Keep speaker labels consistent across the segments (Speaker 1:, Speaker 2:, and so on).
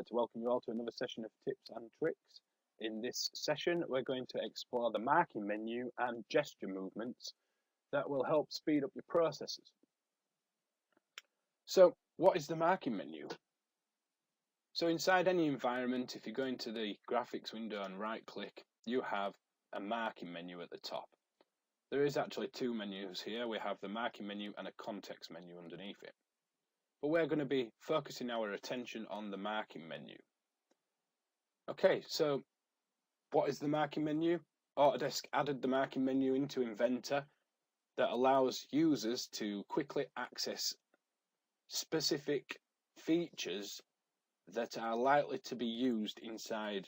Speaker 1: To welcome you all to another session of tips and tricks. In this session, we're going to explore the marking menu and gesture movements that will help speed up your processes. So, what is the marking menu? So inside any environment, if you go into the graphics window and right click, you have a marking menu at the top. There is actually two menus here. We have the marking menu and a context menu underneath it. But we're going to be focusing our attention on the marking menu. Okay, so what is the marking menu? Autodesk added the marking menu into Inventor that allows users to quickly access specific features that are likely to be used inside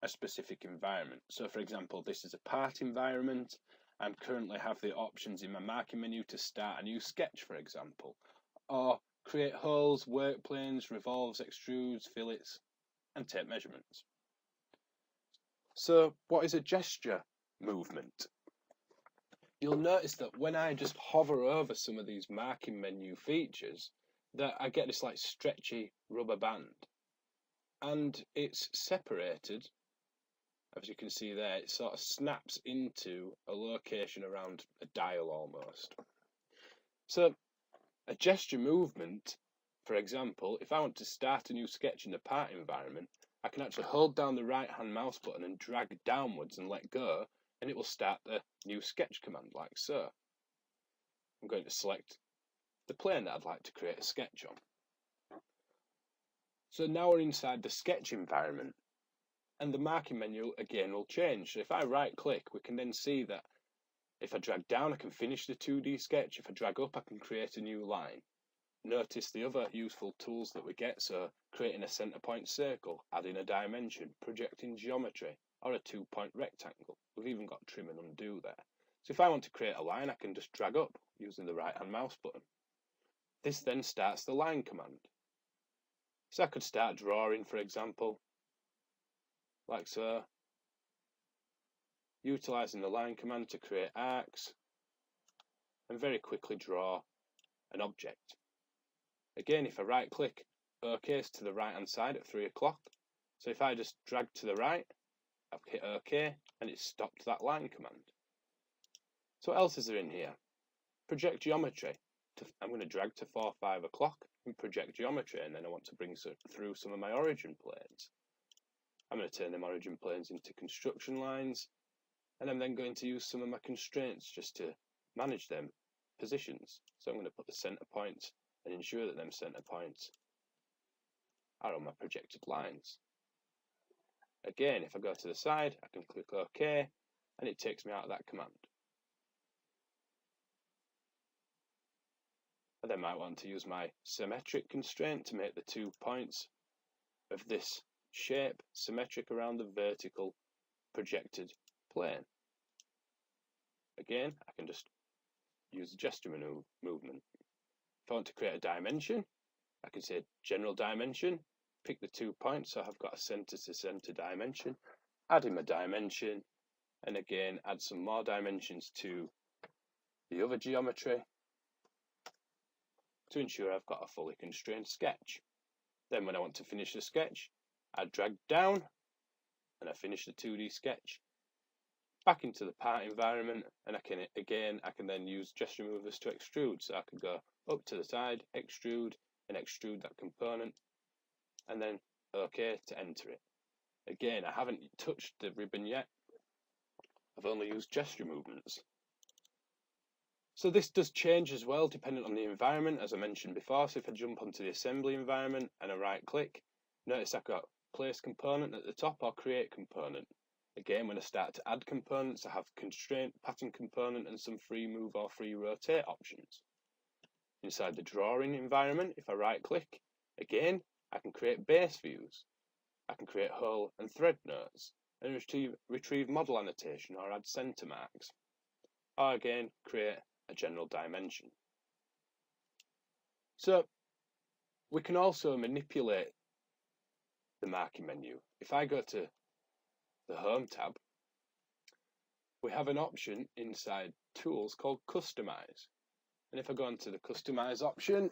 Speaker 1: a specific environment. So for example, this is a part environment. I currently have the options in my marking menu to start a new sketch, for example, or create holes, work planes, revolves, extrudes, fillets, and tape measurements. So what is a gesture movement? You'll notice that when I just hover over some of these marking menu features, that I get this like stretchy rubber band, and it's separated, as you can see there. It sort of snaps into a location around a dial almost. So a gesture movement, for example, if I want to start a new sketch in the part environment, I can actually hold down the right hand mouse button and drag downwards and let go, and it will start the new sketch command like so. I'm going to select the plane that I'd like to create a sketch on. So now we're inside the sketch environment, and the marking menu again will change. So if I right click, we can then see that if I drag down, I can finish the 2D sketch. If I drag up, I can create a new line. Notice the other useful tools that we get, so creating a center point circle, adding a dimension, projecting geometry, or a 2-point rectangle. We've even got trim and undo there. So if I want to create a line, I can just drag up using the right hand mouse button. This then starts the line command. So I could start drawing, for example, like so, utilizing the line command to create arcs and very quickly draw an object. Again, if I right click, OK is to the right hand side at 3 o'clock. So if I just drag to the right, I've hit OK and it's stopped that line command. So what else is there in here? Project geometry. I'm going to drag to 4, 5 o'clock and project geometry, and then I want to bring through some of my origin planes. I'm going to turn them origin planes into construction lines, and I'm then going to use some of my constraints just to manage them positions. So I'm going to put the center points and ensure that them center points are on my projected lines. Again, if I go to the side, I can click OK, and it takes me out of that command. I then might want to use my symmetric constraint to make the 2 points of this shape symmetric around the vertical projected plane. Again, I can just use the gesture movement. If I want to create a dimension, I can say general dimension, pick the 2 points, so I've got a center to center dimension, add in my dimension, and again add some more dimensions to the other geometry to ensure I've got a fully constrained sketch. Then when I want to finish the sketch, I drag down and I finish the 2D sketch. Back into the part environment, and I can then use gesture movers to extrude. So I could go up to the side, extrude, and extrude that component, and then OK to enter it. Again, I haven't touched the ribbon yet. I've only used gesture movements. So this does change as well depending on the environment, as I mentioned before. So if I jump onto the assembly environment and I right click, notice I've got place component at the top or create component. Again, when I start to add components, I have constraint, pattern component, and some free move or free rotate options. Inside the drawing environment, if I right click, again, I can create base views. I can create hole and thread notes and retrieve model annotation or add center marks. Or again, create a general dimension. So we can also manipulate the marking menu. If I go to the Home tab, we have an option inside Tools called Customize. And if I go into the Customize option,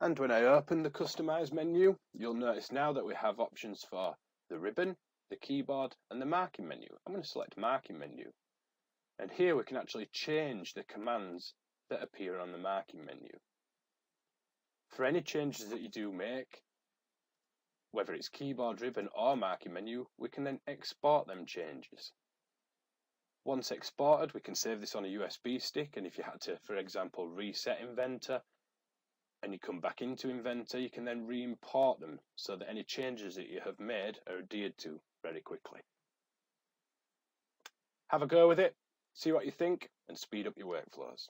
Speaker 1: And when I open the Customize menu, you'll notice now that we have options for the ribbon, the keyboard, and the marking menu. I'm going to select marking menu. And here we can actually change the commands that appear on the marking menu. For any changes that you do make, whether it's keyboard, ribbon, or marking menu, we can then export them changes. Once exported, we can save this on a USB stick, and if you had to, for example, reset Inventor, and you come back into Inventor, you can then re-import them so that any changes that you have made are adhered to very quickly. Have a go with it, see what you think, and speed up your workflows.